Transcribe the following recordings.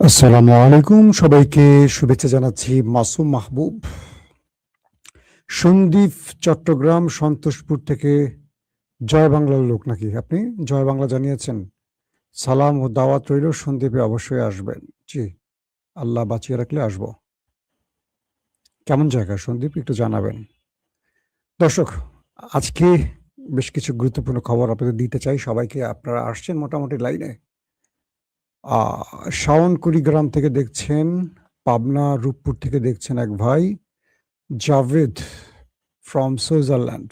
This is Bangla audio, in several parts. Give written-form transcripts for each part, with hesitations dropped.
আসসালামু আলাইকুম, সবাইকে শুভেচ্ছা জানাচ্ছি। মাসুম মাহবুব, সন্দ্বীপ, চট্টগ্রাম, সন্তোষপুর থেকে। জয় বাংলার লোক নাকি আপনি? জয় বাংলা জানিয়েছেন। সালাম ও দাওয়াত রইল, সন্দ্বীপে অবশ্যই আসবেন। জি, আল্লাহ বাঁচিয়ে রাখলে আসবো। কেমন জায়গা সন্দ্বীপ, একটু জানাবেন। দর্শক, আজকে বেশ কিছু গুরুত্বপূর্ণ খবর আপনাদের দিতে চাই সবাইকে। আপনারা আসছেন মোটামুটি লাইনে। শাওন কুড়িগ্রাম থেকে দেখছেন, পাবনা রূপপুর থেকে দেখছেন এক ভাই, জাভেদ ফ্রম সুইজারল্যান্ড,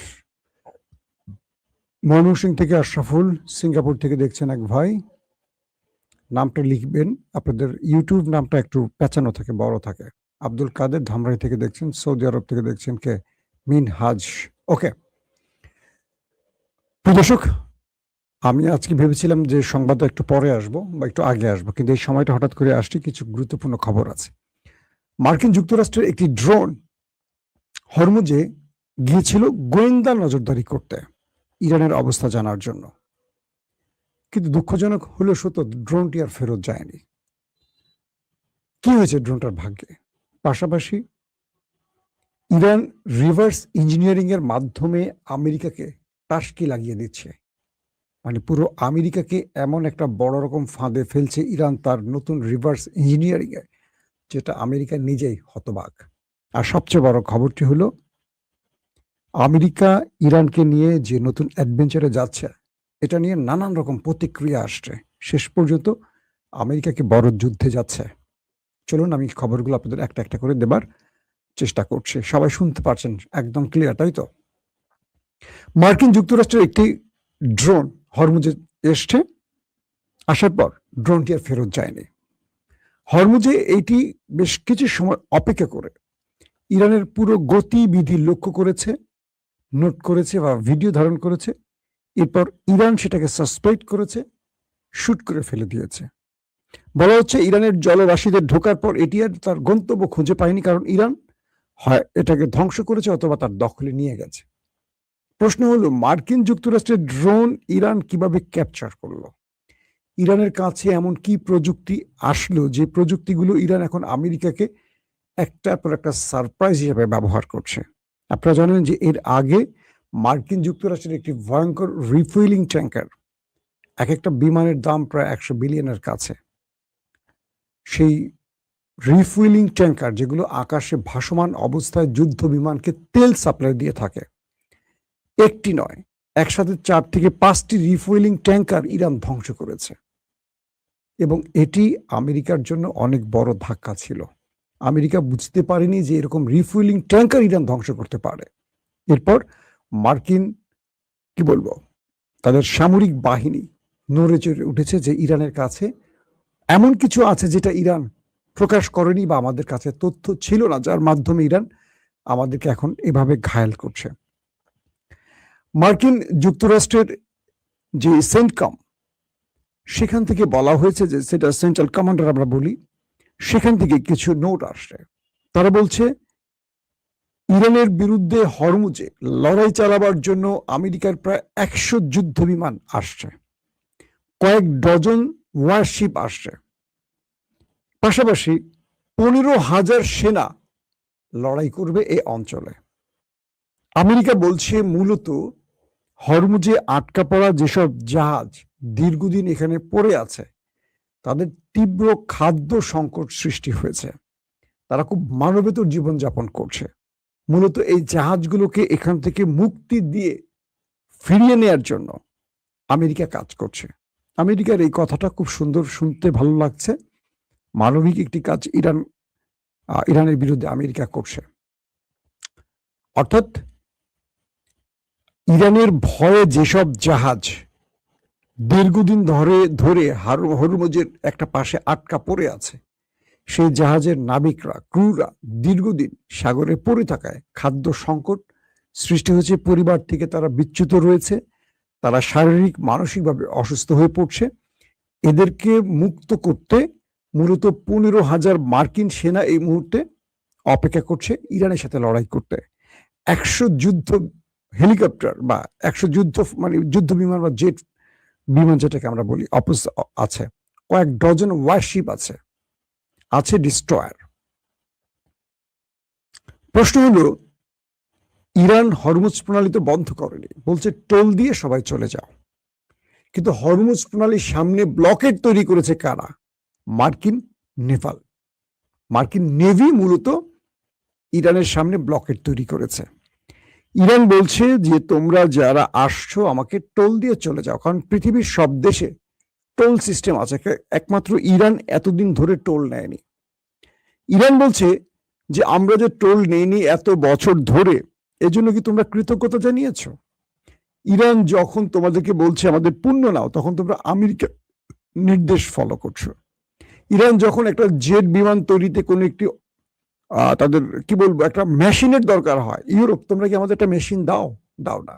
ময়মনসিংহ থেকে আশরাফুল, সিঙ্গাপুর থেকে দেখছেন এক ভাই। নামটা লিখবেন, আপনাদের ইউটিউব নামটা একটু পেঁচানো থাকে, বড় থাকে। আব্দুল কাদের ধামরাই থেকে দেখছেন, সৌদি আরব থেকে দেখছেন কে, মিনহাজ। ওকে দর্শক, আমি আজকে ভেবেছিলাম যে সংবাদটা একটু পরে আসবো বা একটু আগে আসবো, কিন্তু এই সময়টা হঠাৎ করে আসছে। কিছু গুরুত্বপূর্ণ খবর আছে। মার্কিন যুক্তরাষ্ট্রের একটি ড্রোন হরমুজে গিয়েছিল গোয়েন্দা নজরদারি করতে, ইরানের অবস্থা জানার জন্য। কিন্তু দুঃখজনক হলো সত্য, ড্রোনটি আর ফেরত যায়নি। কি হয়েছে ড্রোনটার ভাগ্যে? পাশাপাশি ইরান রিভার্স ইঞ্জিনিয়ারিং এর মাধ্যমে আমেরিকাকে টাসকি লাগিয়ে দিচ্ছে। মানে পুরো আমেরিকাকে এমন একটা বড় রকম ফাঁদে ফেলছে ইরান তার নতুন রিভার্স ইঞ্জিনিয়ারিং এ, যেটা আমেরিকা নিজেই হতবাক। আর সবচেয়ে বড় খবরটি হলো, আমেরিকা ইরানকে নিয়ে যে নতুন অ্যাডভেঞ্চারে যাচ্ছে, এটা নিয়ে নানান রকম প্রতিক্রিয়া আসছে। শেষ পর্যন্ত আমেরিকাকে বড় যুদ্ধে যাচ্ছে। চলুন আমি খবরগুলো আপনাদের একটা একটা করে দেবার চেষ্টা করছি। সবাই শুনতে পারছেন একদম ক্লিয়ার, তাই তো? মার্কিন যুক্তরাষ্ট্রের একটি ড্রোন হরমুজে এসছে, আসার পর ড্রোনটি আর ফেরত যায়নি। হরমুজে এইটি বেশ কিছু সময় অপেক্ষা করে ইরানের পুরো গতিবিধি লক্ষ্য করেছে, নোট করেছে বা ভিডিও ধারণ করেছে। এরপর ইরান সেটাকে সাসপেক্ট করেছে, শুট করে ফেলে দিয়েছে। বলা হচ্ছে ইরানের জলরাশিতে ঢোকার পর এটি আর তার গন্তব্য খুঁজে পায়নি, কারণ ইরান হয় এটাকে ধ্বংস করেছে অথবা তার দখলে নিয়ে গেছে। প্রশ্ন হলো, মার্কিন যুক্তরাষ্ট্রের ড্রোন ইরান কিভাবে ক্যাপচার করলো? ইরানের কাছে এমন কি প্রযুক্তি আসলো যে প্রযুক্তিগুলো ইরান এখন আমেরিকাকে একটার পর একটা সারপ্রাইজ হিসেবে ব্যবহার করছে? আপনারা জানেন যে এর আগে মার্কিন যুক্তরাষ্ট্রের একটি ভয়ঙ্কর রিফুয়েলিং ট্যাঙ্কার, এক একটা বিমানের দাম প্রায় 100 বিলিয়নের কাছে, সেই রিফুয়েলিং ট্যাঙ্কার যেগুলো আকাশে ভাসমান অবস্থায় যুদ্ধ বিমানকে তেল সাপ্লাই দিয়ে থাকে, একটি নয়, একসাথে 4 থেকে 5টি রিফুয়েলিং ট্যাঙ্কার ইরান ধ্বংস করেছে। এবং এটি আমেরিকার জন্য অনেক বড় ধাক্কা ছিল। আমেরিকা বুঝতে পারেনি যে এরকম রিফুয়েলিং ট্যাঙ্কার ইরান ধ্বংস করতে পারে। এরপর মার্কিন, কি বলবো, তাদের সামরিক বাহিনী নড়ে চড়ে উঠেছে যে ইরানের কাছে এমন কিছু আছে যেটা ইরান প্রকাশ করেনি বা আমাদের কাছে তথ্য ছিল না, যার মাধ্যমে ইরান আমাদেরকে এখন এভাবে ঘায়েল করছে। মার্কিন যুক্তরাষ্ট্রের যে সেন্টকম, সেখান থেকে বলা হয়েছে যে, সেটা সেন্ট্রাল কমান্ডার আমরা বলি, সেখান থেকে কিছু নোট আসছে। তারা বলছে ইরানের বিরুদ্ধে হরমুজে লড়াই চালাবার জন্য আমেরিকার প্রায় 100 যুদ্ধ বিমান আসছে, কয়েক ডজন ওয়ারশিপ আসছে, পাশাপাশি 15,000 সেনা লড়াই করবে এই অঞ্চলে। আমেরিকা বলছে মূলত হরমুজে আটকা পড়া যেসব জাহাজ দীর্ঘদিন এখানে পড়ে আছে, তাদের তীব্র খাদ্য সংকট সৃষ্টি হয়েছে। তারা খুব মানবেতর জীবনযাপন করছে। মূলত এই জাহাজগুলোকে এখান থেকে মুক্তি দিয়ে ফিরিয়ে নেয়ার জন্য আমেরিকা কাজ করছে। আমেরিকার এই কথাটা খুব সুন্দর, শুনতে ভালো লাগছে। মানবিক একটি কাজ ইরানের বিরুদ্ধে আমেরিকা করছে। অর্থাৎ ইরানের ভয়ে যেসব জাহাজ দীর্ঘদিন ধরে হরমুজের একটা পাশে আটকা পড়ে আছে, সেই জাহাজের নাবিকরা, ক্রুরা দীর্ঘদিন সাগরে পড়ে থাকায় খাদ্য সংকট সৃষ্টি হয়েছে। পরিবার থেকে তারা বিচ্যুত রয়েছে, তারা শারীরিক মানসিকভাবে অসুস্থ হয়ে পড়ছে। এদেরকে মুক্ত করতে মূলত 15,000 মার্কিন সেনা এই মুহূর্তে অপেক্ষা করছে ইরানের সাথে লড়াই করতে। 100 যুদ্ধ হেলিকপ্টার বা 100 যুদ্ধ বিমান বা বিমান যেটাকে আমরা বলি আছে, কয়েক ডজন ওয়ারশিপ আছে, আছে ডিস্ট্রয়ার। প্রশ্ন হলো, ইরান হরমুজ প্রণালী তো বন্ধ করেনি, বলছে টোল দিয়ে সবাই চলে যাও। কিন্তু হরমুজ প্রণালীর সামনে ব্লকেট তৈরি করেছে কারা? মার্কিন নেভাল, মার্কিন নেভি মূলত ইরানের সামনে ব্লকেট তৈরি করেছে। ইরান বলছে যে তোমরা যারা আসছো আমাকে টোল দিয়ে চলে যাও, কারণ পৃথিবীর সব দেশে টোল সিস্টেম আছে, একমাত্র ইরান এতদিন ধরে টোল নেয়নি। ইরান বলছে যে আমরা যে টোল নেইনি এত বছর ধরে, এজন্য কি তোমরা কৃতজ্ঞতা জানিয়েছ? ইরান যখন তোমাদেরকে বলছে আমাদের পণ্য নাও, তখন তোমরা আমেরিকার নির্দেশ ফলো করছো। ইরান যখন একটা জেট বিমান তৈরিতে কোনো একটি তাদের কি বলবো একটা মেশিনের দরকার হয়, ইউরোপ তোমরা কি আমাদের একটা মেশিন দাও? দাও না।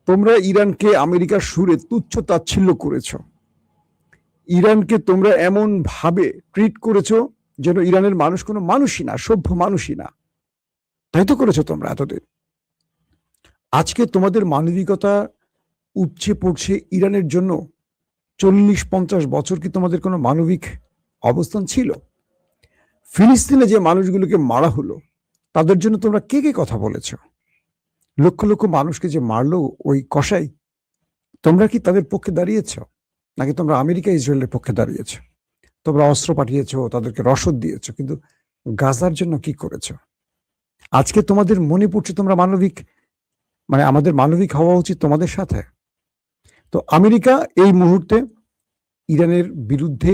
তোমরা ইরানকে আমেরিকার সুরে তুচ্ছ তাচ্ছিল্য করেছ। ইরানকে তোমরা এমন ভাবে ট্রিট করেছো যেন ইরানের মানুষ কোনো মানুষই না, সভ্য মানুষই না। তাই তো করেছো তোমরা এতদিন। আজকে তোমাদের মানবিকতা উপচে পড়ছে ইরানের জন্য। 40-50 বছর কি তোমাদের কোনো মানবিক অবস্থান ছিল? ফিলিস্তিনে যে মানুষগুলোকে মারা হলো, তাদের জন্য তোমরা কে কে কথা বলেছ? লক্ষ লক্ষ মানুষকে যে মারলো ওই কসাই, তোমরা কি তাদের পক্ষে দাঁড়িয়েছ? নাকি তোমরা আমেরিকা ইসরায়েলের পক্ষে দাঁড়িয়েছ? তোমরা অস্ত্র পাঠিয়েছ, তাদেরকে রসদ দিয়েছ, কিন্তু গাজার জন্য কি করেছ? আজকে তোমাদের মনে পড়ছে তোমরা মানবিক, মানে আমাদের মানবিক হওয়া উচিত তোমাদের সাথে। তো আমেরিকা এই মুহূর্তে ইরানের বিরুদ্ধে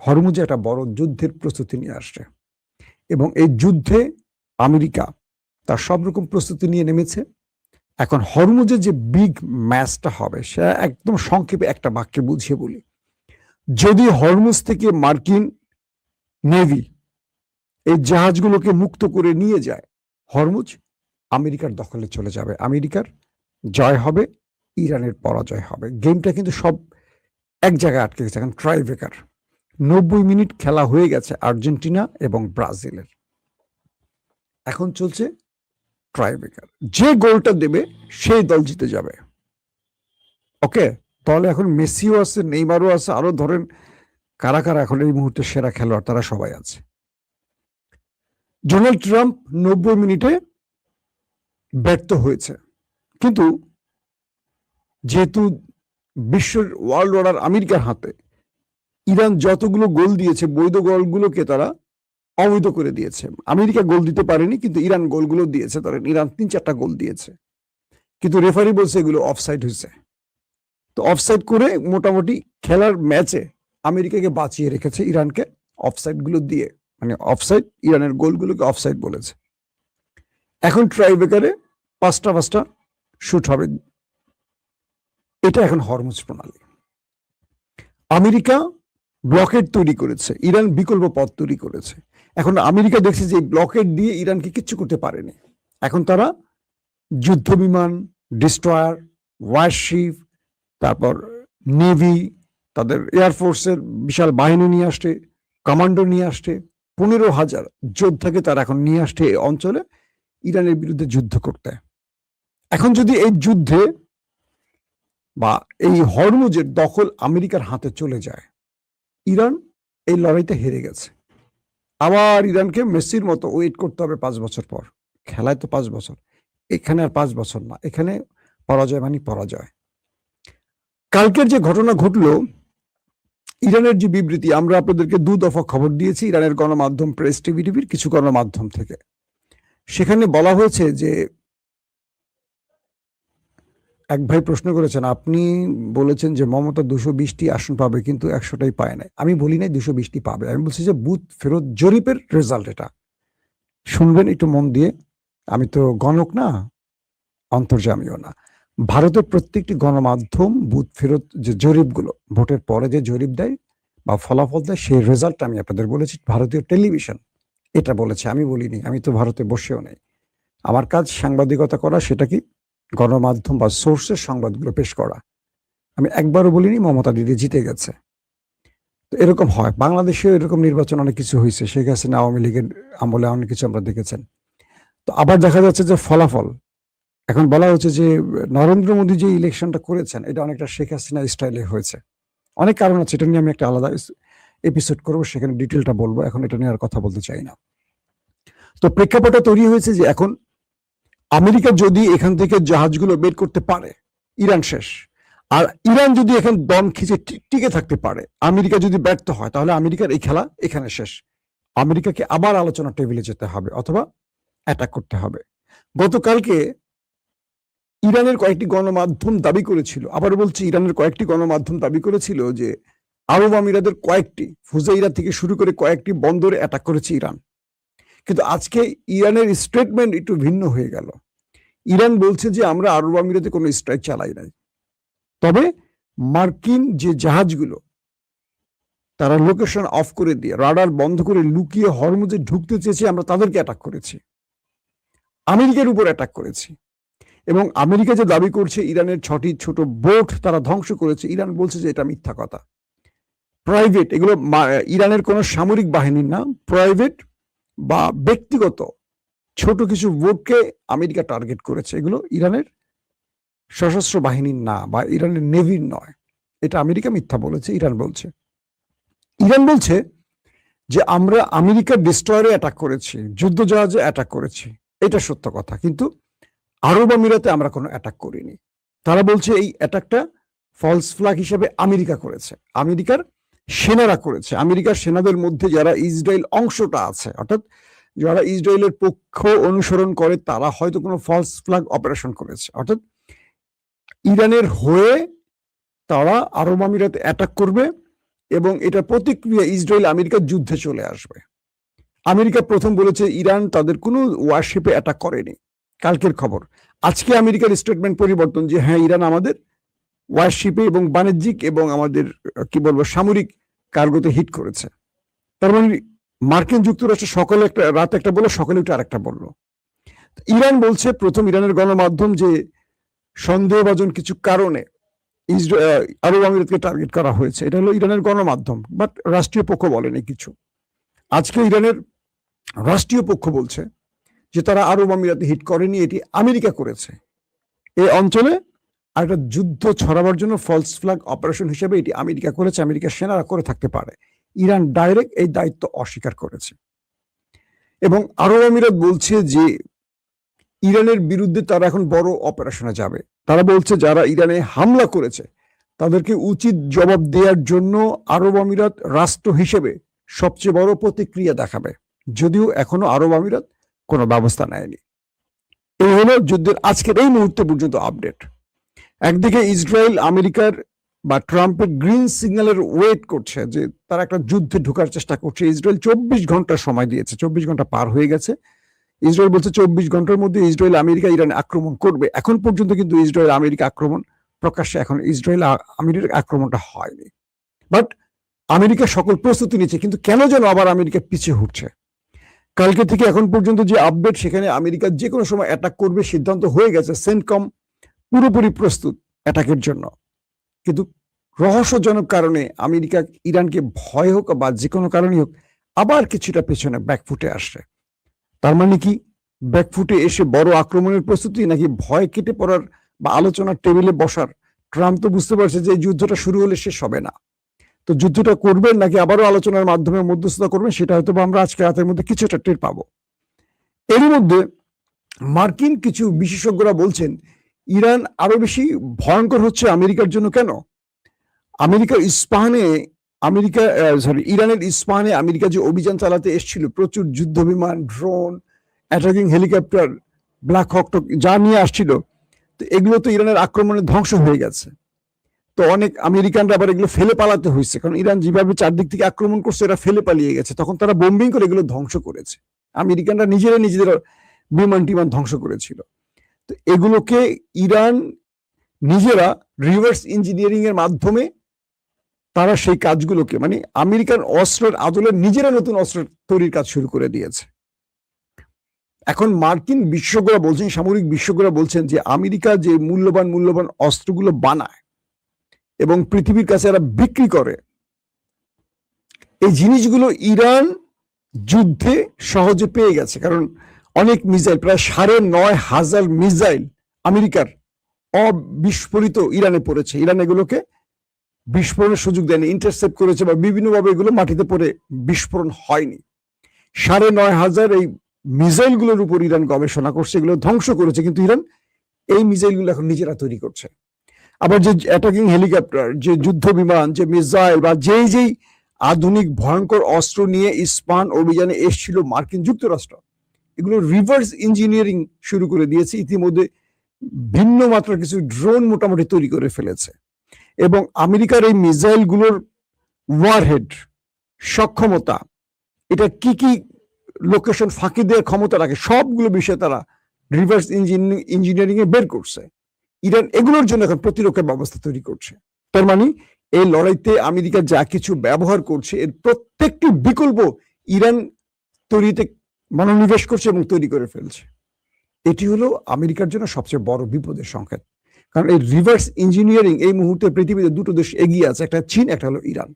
হরমুজে একটা বড় যুদ্ধের প্রস্তুতি নিয়ে আসছে, এবং এই যুদ্ধে আমেরিকা তার সব রকম প্রস্তুতি নিয়ে নেমেছে। এখন হরমুজে যে বিগ ম্যাচটা হবে, সেটা একদম সংক্ষেপে একটা বাক্যে বুঝিয়ে বলি। যদি হরমুজ থেকে মার্কিন নেভি এই জাহাজগুলোকে মুক্ত করে নিয়ে যায়, হরমুজ আমেরিকার দখলে চলে যাবে। আমেরিকার জয় হবে, ইরানের পরাজয় হবে। গেমটা কিন্তু সব এক জায়গায় আটকে গেছে। এখন ট্রাইব্রেকার 90 মিনিট খেলা হয়ে গেছে আর্জেন্টিনা এবং ব্রাজিলের। এখন চলছে ট্রাইব্রেকার। যে গোলটা দেবে সেই দল জিতে যাবে। ওকে, তাহলে এখন মেসিও আছে, নেইমারও আছে, আরো ধরেন কারা কারা এখন এই মুহূর্তে সেরা খেলোয়াড়, তারা সবাই আছে। ডোনাল্ড ট্রাম্প 90 মিনিটে ব্যর্থ হয়েছে, কিন্তু যেহেতু বিশ্বের ওয়ার্ল্ড অর্ডার আমেরিকার হাতে, ইরান যতগুলো গোল দিয়েছে বৈধ গোলগুলোকে তারা অবৈধ করে দিয়েছে। আমেরিকা গোল দিতে পারেনি, কিন্তু ইরান গোলগুলো দিয়েছে। ধরেন ইরান 3-4টা গোল দিয়েছে, কিন্তু রেফারি বলছে এগুলো অফসাইড হয়েছে। তো অফসাইড করে মোটামুটি খেলার ম্যাচে আমেরিকাকে বাঁচিয়ে রেখেছে ইরানকে অফসাইড গুলো দিয়ে, মানে অফসাইড, ইরানের গোলগুলোকে অফসাইড বলেছে। এখন ট্রাইব্রেকারে 5টা শুট হবে। এটা এখন হরমুজ প্রণালী। আমেরিকা ব্লকেট তৈরি করেছে, ইরান বিকল্প পথ তৈরি করেছে। এখন আমেরিকা দেখছে যে ব্লকেট দিয়ে ইরানকে কিচ্ছু করতে পারেনি। এখন তারা যুদ্ধ বিমান, ডিস্ট্রয়ার, ওয়ারশিপ, তারপর নেভি, তাদের এয়ারফোর্সের বিশাল বাহিনী নিয়ে আসছে, কমান্ডো নিয়ে আসছে, 15,000 যোদ্ধাকে তারা এখন নিয়ে আসছে এই অঞ্চলে ইরানের বিরুদ্ধে যুদ্ধ করতে। এখন যদি এই যুদ্ধে বা এই হরমুজের দখল আমেরিকার হাতে চলে যায়, ইরান এই লড়াইতে হেরে গেছে। আবার ইরানকে মেসির মতো ওয়েট করতে হবে 5 বছর পর। খেলায় তো 5 বছর, এখানে আর 5 বছর না। এখানে পরাজয় মানে পরাজয়। কালকের যে ঘটনা ঘটলো, ইরানের যে বিবৃতি, আমরা আপনাদেরকে 2 দফা খবর দিয়েছি ইরানের গণমাধ্যম প্রেস টিভির কিছু গণমাধ্যম থেকে। সেখানে বলা হয়েছে যে, এক ভাই প্রশ্ন করেছেন, আপনি বলেছেন যে মমতা 220টি আসন পাবে, কিন্তু 100টাই পায় নাই। আমি বলি নাই 220টি পাবে, আমি বলছি যে বুথ ফেরত জরিপের রেজাল্ট এটা। শুনবেন একটু মন দিয়ে, আমি তো গণক না, অন্তর্যামীও না। ভারতের প্রত্যেকটি গণমাধ্যম বুথ ফেরত যে জরিপগুলো, ভোটের পরে যে জরিপ দেয় বা ফলাফল দেয়, সেই রেজাল্টটা আমি আপনাদের বলেছি। ভারতীয় টেলিভিশন এটা বলেছে, আমি বলিনি। আমি তো ভারতে বসেও নেই। আমার কাজ সাংবাদিকতা করা, সেটা কি গণমাধ্যম বা সোর্সের সংবাদগুলো পেশ করা। আমি একবারও বলিনি মমতা দিদি জিতে গেছে। তো এরকম হয়, বাংলাদেশেও এরকম নির্বাচন অনেক কিছু হয়েছে। শেখ হাসিনা আওয়ামী লীগের আমলে অনেক কিছু আমরা দেখেছেন। তো আবার দেখা যাচ্ছে যে ফলাফল এখন বলা হচ্ছে যে নরেন্দ্র মোদী যে ইলেকশনটা করেছেন, এটা অনেকটা শেখ হাসিনা স্টাইলে হয়েছে। অনেক কারণ আছে, এটা নিয়ে আমি একটা আলাদা এপিসোড করবো, সেখানে ডিটেলটা বলবো, এখন এটা নিয়ে আর কথা বলতে চাই না। তো প্রেক্ষাপটটা তৈরি হয়েছে যে এখন আমেরিকা যদি এখান থেকে জাহাজগুলো বের করতে পারে, ইরান শেষ। আর ইরান যদি এখানে দম খিচে টিকে থাকতে পারে, আমেরিকা যদি ব্যর্থ হয়, তাহলে আমেরিকার এই খেলা এখানে শেষ। আমেরিকাকে আবার আলোচনা টেবিলে যেতে হবে অথবা অ্যাটাক করতে হবে। গতকালকে ইরানের কয়েকটি গণমাধ্যম দাবি করেছিল, আবার বলছি ইরানের কয়েকটি গণমাধ্যম দাবি করেছিল যে আরব আমিরাতের কয়েকটি ফুজাইরা থেকে শুরু করে কয়েকটি বন্দরে অ্যাটাক করেছে ইরান। কিন্তু আজকে ইরানের স্টেটমেন্ট একটু ভিন্ন হয়ে গেল। ইরান বলছে যে আমরা আরব আমিরাতে কোনো স্ট্রাইক চালাই নাই, তবে মার্কিন যে জাহাজগুলো তারা লোকেশন অফ করে দিয়ে রাডার বন্ধ করে লুকিয়ে হরমুজে ঢুকতে চেয়েছে, আমরা তাদেরকে অ্যাটাক করেছি, আমেরিকার উপর অ্যাটাক করেছি। এবং আমেরিকা যে দাবি করছে ইরানের 6টি ছোট বোট তারা ধ্বংস করেছে, ইরান বলছে যে এটা মিথ্যা কথা। প্রাইভেট, এগুলো ইরানের কোনো সামরিক বাহিনীর না, প্রাইভেট বা ব্যক্তিগত ছোট কিছু বোটকে আমেরিকা টার্গেট করেছে, এগুলো ইরানের সশস্ত্র বাহিনীর না বা ইরানের নেভির নয়। এটা আমেরিকা মিথ্যা বলেছে, ইরান বলছে। ইরান বলছে যে আমরা আমেরিকার ডিস্ট্রয়ারে অ্যাটাক করেছি, যুদ্ধ জাহাজে অ্যাটাক করেছি, এটা সত্য কথা, কিন্তু আরব আমিরাতে আমরা কোনো অ্যাটাক করিনি। তারা বলছে এই অ্যাটাকটা ফলস ফ্ল্যাগ হিসেবে আমেরিকা করেছে, আমেরিকার সেনারা করেছে। আমেরিকার সেনাদের মধ্যে যারা ইসরায়েল অংশটা আছে, অর্থাৎ যারা ইসরায়েলের পক্ষ অনুসরণ করে, তারা হয়তো কোনো ফলস ফ্ল্যাগ অপারেশন করেছে, অর্থাৎ ইরানের হয়ে তারা আরব আমিরাতে অ্যাটাক করবে এবং এটা প্রতিক্রিয়া ইসরায়েল আমেরিকার যুদ্ধে চলে আসবে। আমেরিকা প্রথম বলেছে ইরান তাদের কোনো ওয়ারশিপে অ্যাটাক করেনি, কালকের খবর। আজকে আমেরিকার স্টেটমেন্ট পরিবর্তন যে হ্যাঁ, ইরান আমাদের ওয়ারশিপে এবং বাণিজ্যিক এবং আমাদের কি বলবো সামরিক কার্গোতে হিট করেছে। তার মানে মার্কিন যুক্তরাষ্ট্র সকলে একটা রাত একটা বললো, সকলে একটা আরেকটা বললো। ইরান বলছে, প্রথম ইরানের গণমাধ্যম, যে সন্দেহভাজন কিছু কারণে আরব আমিরাতকে টার্গেট করা হয়েছে। এটা হলো ইরানের গণমাধ্যম, বাট রাষ্ট্রীয় পক্ষ বলেনি কিছু। আজকে ইরানের রাষ্ট্রীয় পক্ষ বলছে যে তারা আরব আমিরাতে হিট করেনি, এটি আমেরিকা করেছে। এই অঞ্চলে একটা যুদ্ধ ছড়াবার জন্য ফলস ফ্ল্যাগ অপারেশন হিসেবে এটি আমেরিকা করেছে, আমেরিকার সেনারা করে থাকতে পারে। ইরান ডাইরেক্ট এই দায়িত্ব অস্বীকার করেছে। এবং আরব আমিরাত বলছে যে ইরানের বিরুদ্ধে তারা এখন বড় অপারেশনে যাবে। তারা বলছে যারা ইরানে হামলা করেছে তাদেরকে উচিত জবাব দেওয়ার জন্য আরব আমিরাত রাষ্ট্র হিসেবে সবচেয়ে বড় প্রতিক্রিয়া দেখাবে, যদিও এখনো আরব আমিরাত কোনো ব্যবস্থা নেয়নি। এই হলো যুদ্ধের আজকের এই মুহূর্তে পর্যন্ত আপডেট। একদিকে ইসরায়েল আমেরিকার বা ট্রাম্পের গ্রিন সিগন্যালের ওয়েট করছে যে তারা একটা যুদ্ধে ঢোকার চেষ্টা করছে। ইসরায়েল 24 ঘন্টা সময় দিয়েছে, 24 ঘন্টা পার হয়ে গেছে। ইসরায়েল বলছে 24 ঘন্টার মধ্যে ইসরায়েল আমেরিকা ইরানে আক্রমণ করবে। এখন পর্যন্ত কিন্তু ইসরায়েল আমেরিকা আক্রমণ প্রকাশ্যে এখন ইসরায়েল আমেরিকার আক্রমণটা হয়নি, বাট আমেরিকা সকল প্রস্তুতি নিচ্ছে। কিন্তু কেন যেন আবার আমেরিকা পিছিয়ে উঠছে। কালকে থেকে এখন পর্যন্ত যে আপডেট, সেখানে আমেরিকা যে কোনো সময় অ্যাটাক করবে সিদ্ধান্ত হয়ে গেছে। সেন্টকম পুরোপুরি প্রস্তুত অ্যাটাকের জন্য, কিন্তু রহস্যজনক কারণে আমেরিকা ইরানকে ভয় হোক বা যে কোনো কারণে হোক আবার কিছুটা পেছনে ব্যাকফুটে আসছে। তার মানে কি ব্যাকফুটে এসে বড় আক্রমণের প্রস্তুতি, নাকি ভয় কেটে পড়ার বা আলোচনার টেবিলে বসার? ট্রাম্প তো বুঝতে পারছে যে এই যুদ্ধটা শুরু হলে শেষ হবে না। তো যুদ্ধটা করবেন নাকি আবারও আলোচনার মাধ্যমে মধ্যস্থতা করবেন, সেটা হয়তো আমরা আজকে রাতের মধ্যে কিছুটা টের পাবো। এর মধ্যে মার্কিন কিছু বিশেষজ্ঞরা বলছেন ইরান আরো বেশি ভয়ঙ্কর হচ্ছে আমেরিকার জন্য। কেন? ইরানের ইস্পাহানে আমেরিকা যে অভিযান চালাতে এসেছিল, প্রচুর যুদ্ধ বিমান, ড্রোন, অ্যাটাকিং হেলিকপ্টার, ব্ল্যাক হক যা নিয়ে আসছিল, তো এগুলো তো ইরানের আক্রমণে ধ্বংস হয়ে গেছে। তো অনেক আমেরিকানরা আবার এগুলো ফেলে পালাতে হয়েছে, কারণ ইরান যেভাবে চারদিক থেকে আক্রমণ করছে এরা ফেলে পালিয়ে গেছে। তখন তারা বোম্বিং করে এগুলো ধ্বংস করেছে। আমেরিকানরা নিজেদের বিমান টিমান ধ্বংস করেছিল। তো এগুলোকে ইরান নিজেরা রিভার্স ইঞ্জিনিয়ারিং এর মাধ্যমে তারা সেই কাজগুলোকে, মানে আমেরিকান অস্ত্রের আদলে নিজেরা নতুন অস্ত্র তৈরির কাজ শুরু করে দিয়েছে। এখন মার্কিন বিশেষজ্ঞরা বলছেন, সামরিক বিশেষজ্ঞরা বলছেন যে আমেরিকা যে মূল্যবান অস্ত্রগুলো বানায় এবং পৃথিবীর কাছে এরা বিক্রি করে, এই জিনিসগুলো ইরান যুদ্ধে সহজে পেয়ে গেছে। কারণ অনেক মিসাইল, প্রায় 9,500 মিসাইল আমেরিকার অবিস্ফোরিত ইরানে পড়েছে। ইরান এগুলোকে বিস্ফোরণের সুযোগ দেয়নি, ইন্টারসেপ্ট করেছে বা বিভিন্নভাবে এগুলো মাটিতে পড়ে বিস্ফোরণ হয়নি। ৯,৫০০ এই মিসাইল গুলোর উপর ইরান গবেষণা করছে, এগুলো ধ্বংস করেছে, কিন্তু ইরান এই মিসাইল গুলো এখন নিজেরা তৈরি করছে। আবার যে অ্যাটাকিং হেলিকপ্টার, যে যুদ্ধ বিমান, যে মিসাইল বা যেই আধুনিক ভয়ঙ্কর অস্ত্র নিয়ে ইস্পান অভিযানে এসেছিল মার্কিন যুক্তরাষ্ট্র, এগুলো রিভার্স ইঞ্জিনিয়ারিং শুরু করে দিয়েছে। ইতিমধ্যে ভিন্ন মাত্রার কিছু ড্রোন মোটামুটি তৈরি করে ফেলেছে, এবং আমেরিকার এই মিসাইল গুলোর ওয়ারহেড সক্ষমতা, এটা কি কি লোকেশন ফাঁকি দেওয়ার ক্ষমতা রাখে, সবগুলো বিষয়ে তারা রিভার্স ইঞ্জিনিয়ারিং এ বের করছে। ইরান এগুলোর জন্য এখন প্রতিরক্ষা ব্যবস্থা তৈরি করছে। তার মানে এই লড়াইতে আমেরিকা যা কিছু ব্যবহার করছে এর প্রত্যেকটি বিকল্প ইরান তৈরিতে মনোনিবেশ করছে এবং তৈরি করে ফেলছে। এটি হলো আমেরিকার জন্য সবচেয়ে বড় বিপদের সংকেত, কারণ এই রিভার্স ইঞ্জিনিয়ারিং এই মুহূর্তে পৃথিবীতে দুটো দেশ এগিয়ে আছে, একটা চীন, একটা হলো ইরান।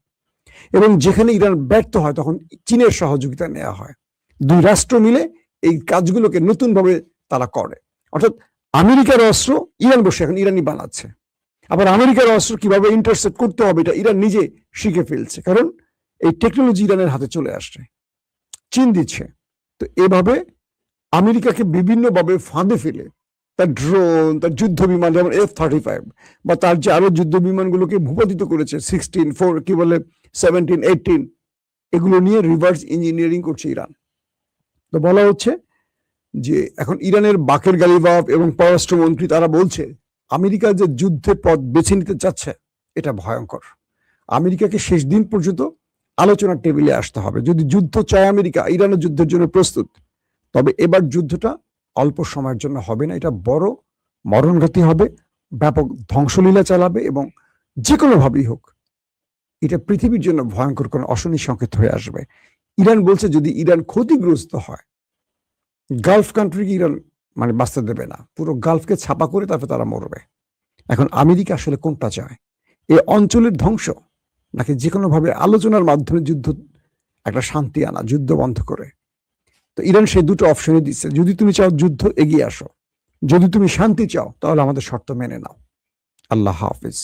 এবং যেখানে ইরান ব্যর্থ হয় তখন চীনের সহযোগিতা নেওয়া হয়। দুই রাষ্ট্র মিলে এই কাজগুলোকে নতুন ভাবে তারা করে। অর্থাৎ আমেরিকার অস্ত্র ইরান বসে এখন ইরানি বানাচ্ছে, আবার আমেরিকার অস্ত্র কিভাবে ইন্টারসেপ্ট করতে হবে এটা ইরান নিজে শিখে ফেলছে, কারণ এই টেকনোলজি ইরানের হাতে চলে আসছে, চীন দিচ্ছে। তো এভাবে আমেরিকাকে বিভিন্নভাবে ফাঁদে ফেলে তার ড্রোন, তার যুদ্ধ বিমান, যেমন F-35 বা তার যে আরো যুদ্ধ বিমানগুলোকে ভূপাতিত করেছে 17, 18, এগুলো নিয়ে রিভার্স ইঞ্জিনিয়ারিং করছে ইরান। তো বলা হচ্ছে যে এখন ইরানের বাকের গালিবাফ এবং পররাষ্ট্রমন্ত্রী তারা বলছে আমেরিকা যে যুদ্ধের পথ বেছে নিতে চাচ্ছে এটা ভয়ঙ্কর। আমেরিকাকে শেষ দিন পর্যন্ত আলোচনার টেবিলে আসতে হবে। যদি যুদ্ধ চায় আমেরিকা, ইরানের যুদ্ধের জন্য প্রস্তুত, তবে এবার যুদ্ধটা অল্প সময়ের জন্য হবে না, এটা বড় মরণঘাতী হবে, ব্যাপক ধ্বংসলীলা চালাবে, এবং যে কোনোভাবেই হোক এটা পৃথিবীর জন্য ভয়ঙ্কর কোন অশনি সংকেত হয়ে আসবে। ইরান বলছে যদি ইরান ক্ষতিগ্রস্ত হয়, গালফ কান্ট্রিকে ইরান মানে বাঁচতে দেবে না, পুরো গালফকে ছাপা করে তারপরে তারা মরবে। এখন আমেরিকা আসলে কোনটা চায়, এই অঞ্চলের ধ্বংস নাকি যে কোনো ভাবে আলোচনার মাধ্যমে যুদ্ধ, একটা শান্তি আনা, যুদ্ধ বন্ধ করে? তো ইরান সেই দুটো অপশনে দিচ্ছে, যদি তুমি চাও যুদ্ধ এগিয়ে আসো, যদি তুমি শান্তি চাও তাহলে আমাদের শর্ত মেনে নাও। আল্লাহ হাফিজ।